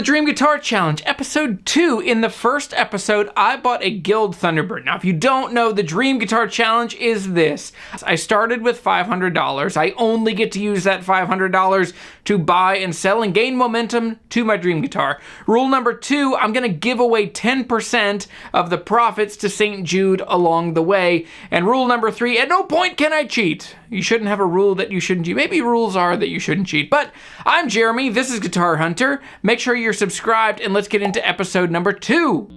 Dream Guitar Challenge, episode 2. In the first episode, I bought a Guild Thunderbird. Now, if you don't know, the Dream Guitar Challenge is this. I started with $500. I only get to use that $500 to buy and sell and gain momentum to my dream guitar. Rule number 2, I'm going to give away 10% of the profits to St. Jude along the way. And rule number 3, at no point can I cheat. You shouldn't have a rule that you shouldn't cheat. Maybe rules are that you shouldn't cheat. But I'm Jeremy, this is Guitar Hunter. Make sure you're subscribed and let's get into episode number 2.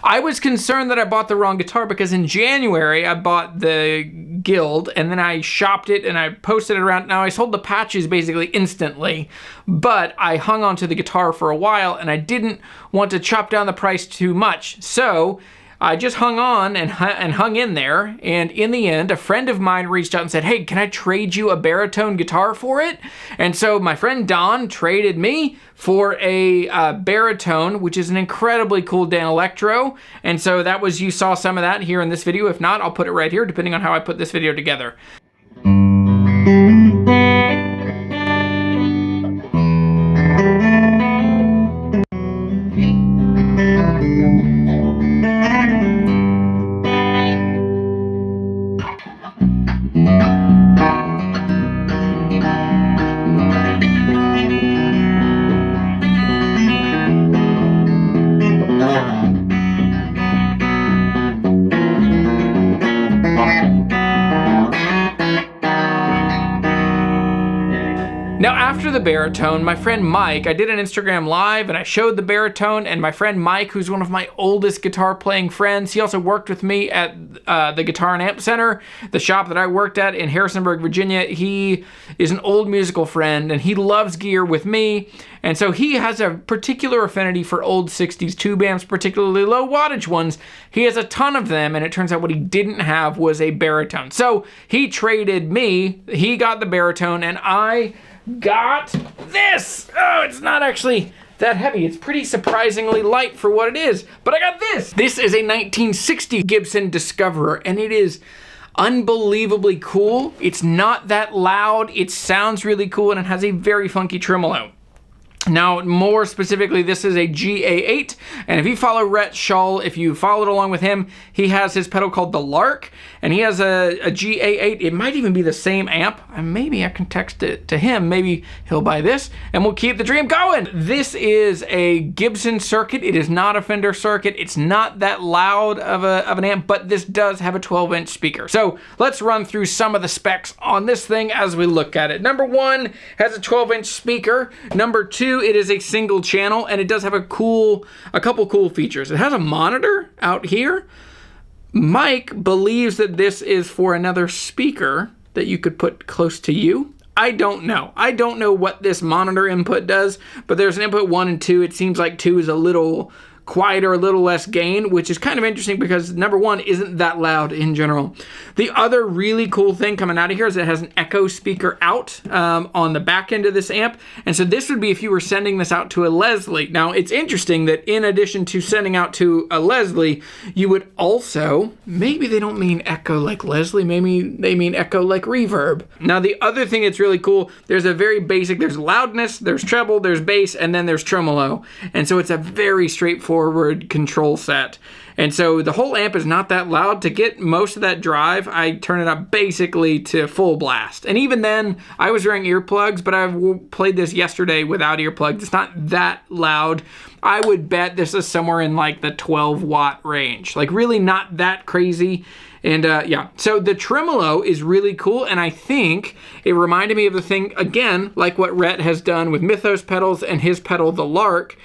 I was concerned that I bought the wrong guitar because in January I bought the Guild and then I shopped it and I posted it around. Now I sold the patches basically instantly, but I hung on to the guitar for a while and I didn't want to chop down the price too much. So I just hung on and hung in there, and in the end, a friend of mine reached out and said, hey, can I trade you a baritone guitar for it? And so my friend Don traded me for a baritone, which is an incredibly cool Dan Electro, and so that was, you saw some of that here in this video. If not, I'll put it right here, depending on how I put this video together. Now, after the baritone, my friend Mike, I did an Instagram live and I showed the baritone, and my friend Mike, who's one of my oldest guitar playing friends, he also worked with me at the Guitar and Amp Center, the shop that I worked at in Harrisonburg, Virginia. He is an old musical friend and he loves gear with me. And so he has a particular affinity for old 60s tube amps, particularly low wattage ones. He has a ton of them, and it turns out what he didn't have was a baritone. So he traded me, he got the baritone, and I got this. Oh, it's not actually that heavy. It's pretty surprisingly light for what it is, but I got this. This is a 1960 Gibson Discoverer, and it is unbelievably cool. It's not that loud. It sounds really cool, and it has a very funky tremolo. Now, more specifically, this is a GA8, and if you follow Rhett Shull, if you followed along with him, he has his pedal called the Lark, and he has a GA8. It might even be the same amp, and maybe I can text it to him. Maybe he'll buy this, and we'll keep the dream going. This is a Gibson circuit. It is not a Fender circuit. It's not that loud of an amp, but this does have a 12-inch speaker. So let's run through some of the specs on this thing as we look at it. Number one, has a 12-inch speaker. Number two, it is a single channel, and it does have a couple cool features. It has a monitor out here. Mike believes that this is for another speaker that you could put close to you. I don't know. I don't know what this monitor input does, but there's an input 1 and 2. It seems like 2 is a little quieter, a little less gain, which is kind of interesting because number one isn't that loud in general. The other really cool thing coming out of here is it has an echo speaker out on the back end of this amp. And so this would be if you were sending this out to a Leslie. Now it's interesting that in addition to sending out to a Leslie, you would also, maybe they don't mean echo like Leslie, maybe they mean echo like Reverb. Now the other thing that's really cool, there's a very basic, there's loudness, there's treble, there's bass, and then there's tremolo. And so it's a very straightforward control set. And so the whole amp is not that loud. To get most of that drive, I turn it up basically to full blast. And even then, I was wearing earplugs, but I played this yesterday without earplugs. It's not that loud. I would bet this is somewhere in like the 12 watt range. Like really not that crazy. And yeah, so the tremolo is really cool, and I think it reminded me of the thing, again, like what Rhett has done with Mythos pedals and his pedal, the Lark,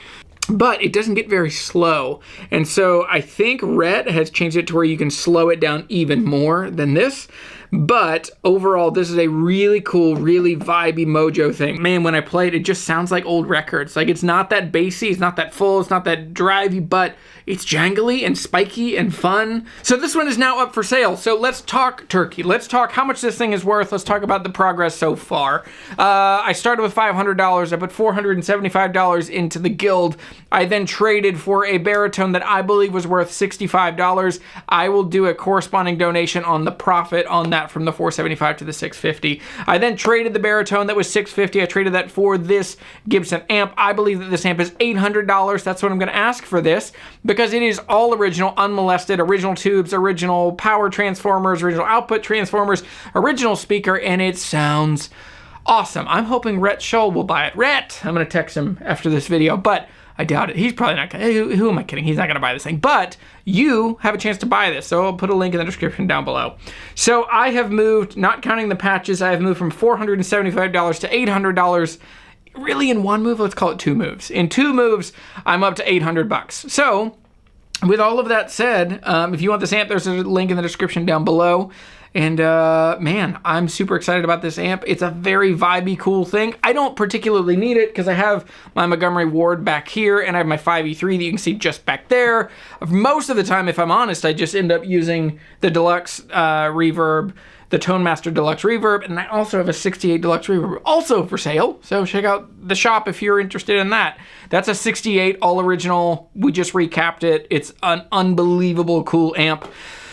but it doesn't get very slow. And so I think Rhett has changed it to where you can slow it down even more than this. But overall, this is a really cool, really vibey mojo thing. Man, when I play it, it just sounds like old records. Like it's not that bassy, it's not that full, it's not that drivey, but it's jangly and spiky and fun. So this one is now up for sale. So let's talk turkey. Let's talk how much this thing is worth. Let's talk about the progress so far. I started with $500. I put $475 into the Guild. I then traded for a baritone that I believe was worth $65. I will do a corresponding donation on the profit on that from the $475 to the $650. I then traded the baritone that was $650. I traded that for this Gibson amp. I believe that this amp is $800. That's what I'm going to ask for this because it is all original, unmolested, original tubes, original power transformers, original output transformers, original speaker, and it sounds awesome. I'm hoping Rhett Shull will buy it. Rhett! I'm going to text him after this video, but I doubt it. He's probably not going to. Who am I kidding? He's not going to buy this thing. But you have a chance to buy this. So I'll put a link in the description down below. So I have moved, not counting the patches, I have moved from $475 to $800. Really in one move, let's call it two moves. In two moves, I'm up to $800. So with all of that said, if you want this amp, there's a link in the description down below. And man, I'm super excited about this amp. It's a very vibey, cool thing. I don't particularly need it because I have my Montgomery Ward back here and I have my 5E3 that you can see just back there. Most of the time, if I'm honest, I just end up using the Deluxe Reverb, the Tone Master Deluxe Reverb, and I also have a 68 Deluxe Reverb also for sale. So check out the shop if you're interested in that. That's a 68 all original. We just recapped it. It's an unbelievable cool amp.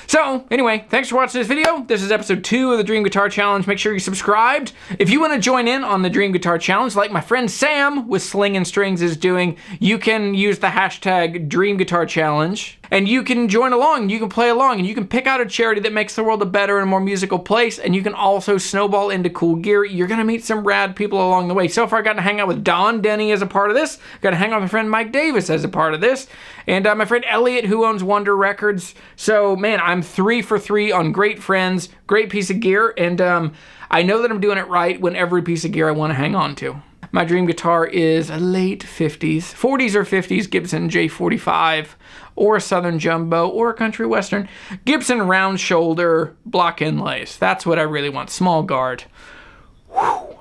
So, anyway, thanks for watching this video. This is episode 2 of the Dream Guitar Challenge. Make sure you're subscribed. If you want to join in on the Dream Guitar Challenge, like my friend Sam with Sling and Strings is doing, you can use the hashtag Dream Guitar Challenge. And you can join along, you can play along, and you can pick out a charity that makes the world a better and more musical place, and you can also snowball into cool gear. You're going to meet some rad people along the way. So far, I got to hang out with Don Denny as a part of this. Got to hang out with my friend Mike Davis as a part of this. And my friend Elliot, who owns Wonder Records. So, man, I'm 3 for 3 on great friends, great piece of gear, and I know that I'm doing it right when every piece of gear I want to hang on to. My dream guitar is a late 40s or 50s Gibson J45, or a Southern Jumbo, or a Country Western. Gibson round shoulder block inlays. That's what I really want. Small guard. Whew.